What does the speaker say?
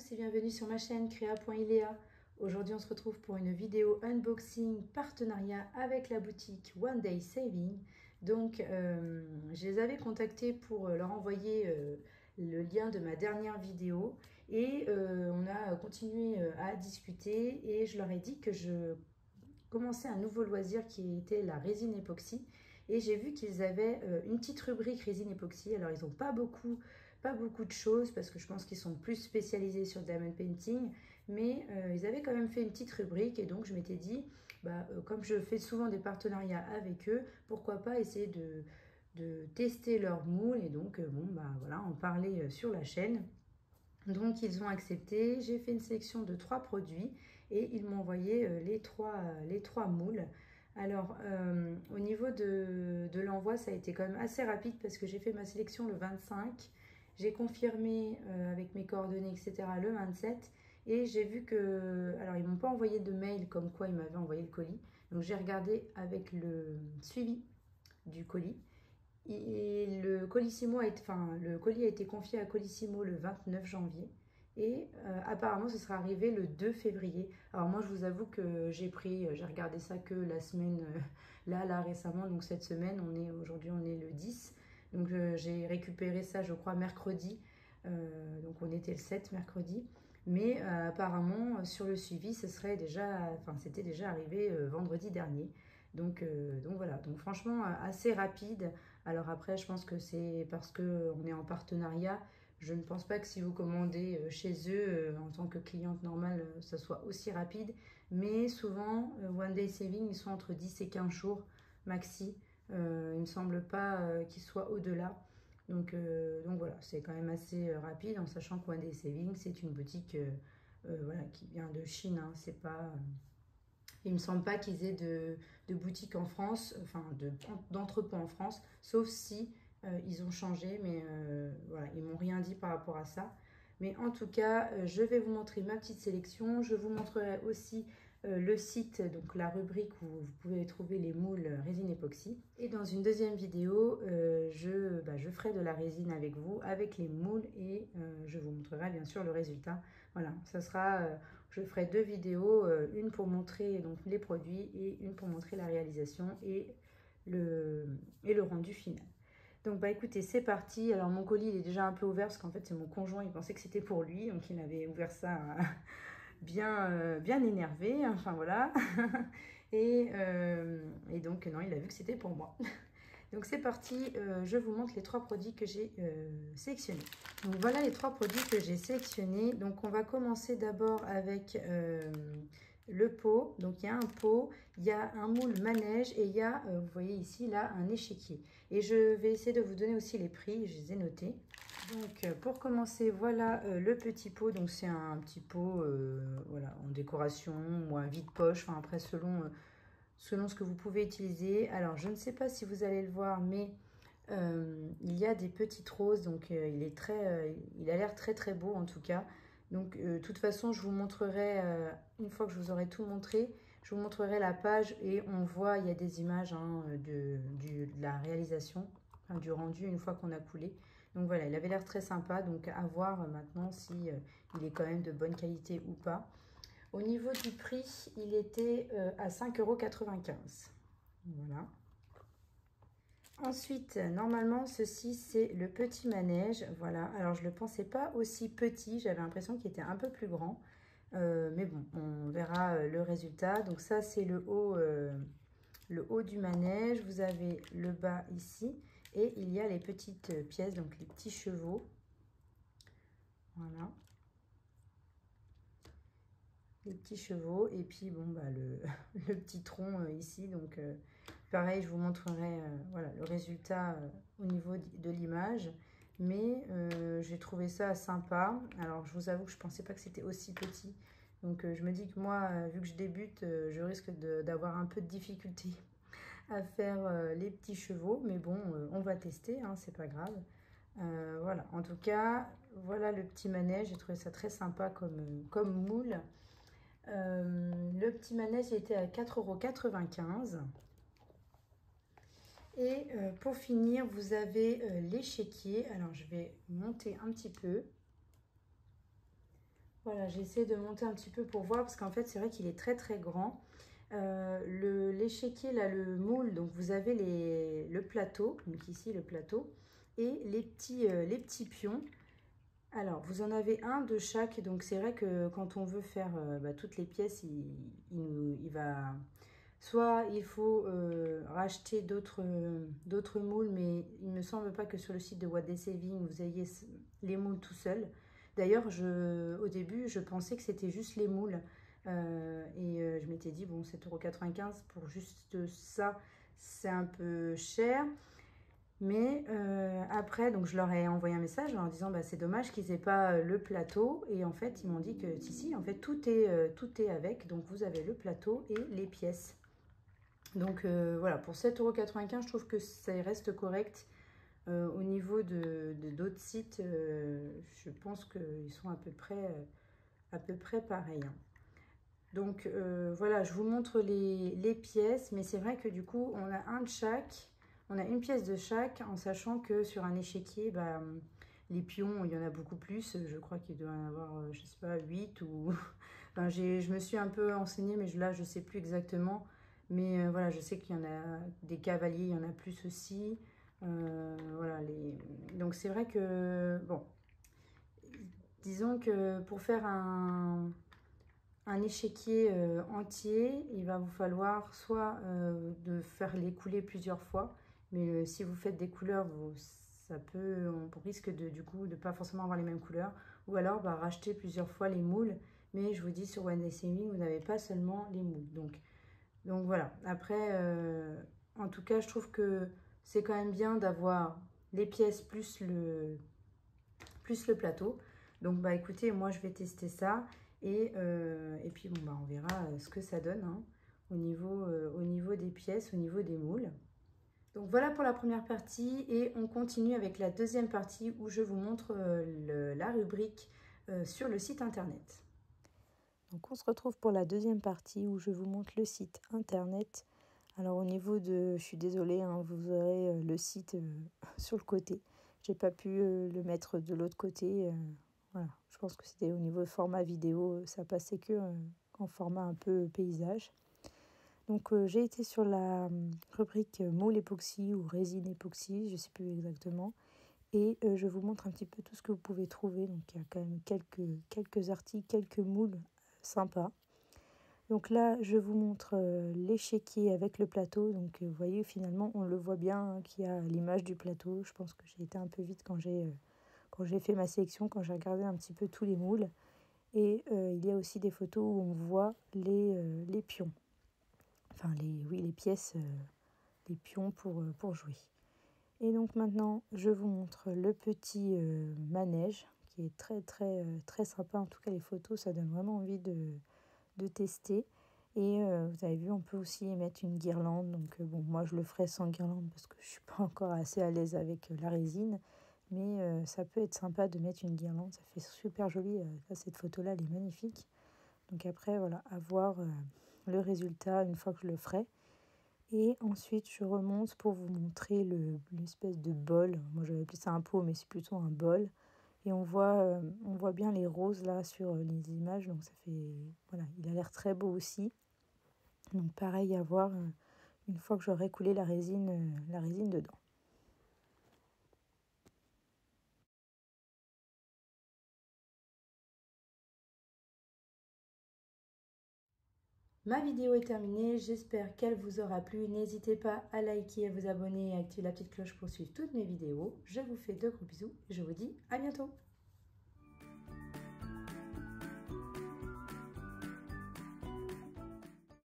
tous et bienvenue sur ma chaîne Créa.iléa. Aujourd'hui on se retrouve pour une vidéo unboxing partenariat avec la boutique One Day Saving. Donc je les avais contactés pour leur envoyer le lien de ma dernière vidéo et on a continué à discuter et je leur ai dit que je commençais un nouveau loisir qui était la résine époxy. Et j'ai vu qu'ils avaient une petite rubrique résine époxy. Alors ils n'ont pas beaucoup de choses parce que je pense qu'ils sont plus spécialisés sur diamond painting, mais ils avaient quand même fait une petite rubrique et donc je m'étais dit, comme je fais souvent des partenariats avec eux, pourquoi pas essayer de tester leur moule et donc voilà, en parler sur la chaîne. Donc ils ont accepté, j'ai fait une sélection de 3 produits et ils m'ont envoyé les trois moules. Alors au niveau de l'envoi, ça a été quand même assez rapide parce que j'ai fait ma sélection le 25, j'ai confirmé avec mes coordonnées etc. le 27 et j'ai vu que, alors ils m'ont pas envoyé de mail comme quoi ils m'avaient envoyé le colis, donc j'ai regardé avec le suivi du colis. Et le colis a été confié à Colissimo le 29 janvier et apparemment ce sera arrivé le 2 février. Alors moi je vous avoue que j'ai regardé ça que la semaine là récemment, donc cette semaine, aujourd'hui on est le 10, donc j'ai récupéré ça je crois mercredi, donc on était le 7 mercredi, mais apparemment sur le suivi c'était déjà arrivé vendredi dernier. Donc voilà, donc franchement assez rapide. Alors après, je pense que c'est parce qu'on est en partenariat. Je ne pense pas que si vous commandez chez eux en tant que cliente normale, ça soit aussi rapide. Mais souvent, One Day Saving, ils sont entre 10 et 15 jours maxi. Il ne me semble pas qu'ils soient au-delà. Donc voilà, c'est quand même assez rapide en sachant que One Day Saving, c'est une boutique voilà, qui vient de Chine. Hein, c'est pas... Il ne me semble pas qu'ils aient de boutiques en France, enfin d'entrepôts en France, sauf si ils ont changé, mais voilà, ils m'ont rien dit par rapport à ça. Mais en tout cas, je vais vous montrer ma petite sélection. Je vous montrerai aussi le site, donc la rubrique où vous pouvez trouver les moules résine époxy. Et dans une deuxième vidéo, je ferai de la résine avec vous, avec les moules, et je vous montrerai bien sûr le résultat. Voilà, ça sera... je ferai 2 vidéos, une pour montrer donc, les produits et une pour montrer la réalisation et le rendu final. Donc écoutez, c'est parti. Alors mon colis il est déjà un peu ouvert parce qu'en fait c'est mon conjoint, il pensait que c'était pour lui, donc il avait ouvert ça bien énervé, enfin voilà. et donc non, il a vu que c'était pour moi. Donc c'est parti, je vous montre les 3 produits que j'ai sélectionnés. Donc voilà les 3 produits que j'ai sélectionnés. Donc on va commencer d'abord avec le pot. Donc il y a un pot, il y a un moule manège et il y a, vous voyez ici, là, un échiquier. Et je vais essayer de vous donner aussi les prix, je les ai notés. Donc pour commencer, voilà le petit pot. Donc c'est un petit pot voilà, en décoration ou un vide-poche, enfin après selon ce que vous pouvez utiliser. Alors, je ne sais pas si vous allez le voir, mais il y a des petites roses, donc il a l'air très beau en tout cas. Donc, de toute façon, je vous montrerai, une fois que je vous aurai tout montré, je vous montrerai la page et on voit, il y a des images hein, de la réalisation, enfin, du rendu une fois qu'on a coulé. Donc voilà, il avait l'air très sympa, donc à voir maintenant si il est quand même de bonne qualité ou pas. Au niveau du prix, il était à 5,95 €. Voilà. Ensuite, normalement, ceci, c'est le petit manège. Voilà. Alors, je ne le pensais pas aussi petit. J'avais l'impression qu'il était un peu plus grand. Mais bon, on verra le résultat. Donc, ça, c'est le haut du manège. Vous avez le bas ici. Et il y a les petites pièces, donc les petits chevaux. Voilà. Les petits chevaux et puis bon le petit tronc ici, donc pareil, je vous montrerai voilà le résultat au niveau de l'image, mais j'ai trouvé ça sympa. Alors je vous avoue que je pensais pas que c'était aussi petit, donc je me dis que moi vu que je débute, je risque d'avoir un peu de difficulté à faire les petits chevaux, mais bon on va tester, hein, c'est pas grave. Voilà, en tout cas voilà le petit manège, j'ai trouvé ça très sympa comme moule. Le petit manège était à 4,95 €. Et pour finir, vous avez l'échiquier. Alors, je vais monter un petit peu. Voilà, j'ai essayé de monter un petit peu pour voir parce qu'en fait, c'est vrai qu'il est très très grand. L'échiquier, là, le moule, donc vous avez le plateau, donc ici le plateau, et les petits pions. Alors, vous en avez un de chaque, donc c'est vrai que quand on veut faire toutes les pièces, il va... Soit il faut racheter d'autres moules, mais il ne me semble pas que sur le site de One Day Saving, vous ayez les moules tout seuls. D'ailleurs, au début, je pensais que c'était juste les moules. Je m'étais dit, bon, 7,95 € pour juste ça, c'est un peu cher. Mais après, donc je leur ai envoyé un message en leur disant bah, c'est dommage qu'ils n'aient pas le plateau. Et en fait, ils m'ont dit que si, en fait, tout est avec. Donc vous avez le plateau et les pièces. Donc voilà, pour 7,95 €, je trouve que ça reste correct. Au niveau d'autres sites, je pense qu'ils sont à peu près pareils. Hein. Donc voilà, je vous montre les pièces, mais c'est vrai que du coup, on a un de chaque. On a une pièce de chaque, en sachant que sur un échiquier, bah, les pions, il y en a beaucoup plus. Je crois qu'il doit y en avoir, je sais pas, 8 ou... enfin, je me suis un peu enseignée, mais là, je sais plus exactement. Mais voilà, je sais qu'il y en a des cavaliers, il y en a plus aussi. Voilà, donc c'est vrai que, bon, disons que pour faire un échiquier entier, il va vous falloir soit de faire les couler plusieurs fois, mais si vous faites des couleurs, on risque du coup de pas forcément avoir les mêmes couleurs, ou alors bah, racheter plusieurs fois les moules. Mais je vous dis, sur One Day Saving, vous n'avez pas seulement les moules. Donc voilà. Après, en tout cas, je trouve que c'est quand même bien d'avoir les pièces plus le plateau. Donc bah écoutez, moi je vais tester ça. Et puis bon, bah, on verra ce que ça donne hein, au niveau des pièces, au niveau des moules. Donc voilà pour la première partie et on continue avec la deuxième partie où je vous montre la rubrique sur le site internet. Donc on se retrouve pour la deuxième partie où je vous montre le site internet. Alors au niveau je suis désolée, hein, vous aurez le site sur le côté. J'ai pas pu le mettre de l'autre côté. Voilà, je pense que c'était au niveau format vidéo, ça passait que en format un peu paysage. Donc j'ai été sur la rubrique moule époxy ou résine époxy, je ne sais plus exactement. Et je vous montre un petit peu tout ce que vous pouvez trouver. Donc il y a quand même quelques articles, quelques moules sympas. Donc là, je vous montre l'échiquier avec le plateau. Donc vous voyez, finalement, on le voit bien hein, qu'il y a l'image du plateau. Je pense que j'ai été un peu vite quand j'ai fait ma sélection, quand j'ai regardé un petit peu tous les moules. Et il y a aussi des photos où on voit les pions. Enfin, les pièces, les pions pour jouer. Et donc maintenant, je vous montre le petit manège qui est très, très, très sympa. En tout cas, les photos, ça donne vraiment envie de tester. Et vous avez vu, on peut aussi y mettre une guirlande. Donc bon, moi, je le ferai sans guirlande parce que je ne suis pas encore assez à l'aise avec la résine. Mais ça peut être sympa de mettre une guirlande. Ça fait super joli. Là, cette photo-là, elle est magnifique. Donc après, voilà, à voir le résultat une fois que je le ferai. Et ensuite, je remonte pour vous montrer l'espèce de bol. Moi, j'avais appelé ça un pot, mais c'est plutôt un bol. Et on voit bien les roses là sur les images. Donc ça fait... Voilà, il a l'air très beau aussi. Donc pareil à voir une fois que j'aurai coulé la résine dedans. Ma vidéo est terminée, j'espère qu'elle vous aura plu. N'hésitez pas à liker, à vous abonner et à activer la petite cloche pour suivre toutes mes vidéos. Je vous fais de gros bisous et je vous dis à bientôt.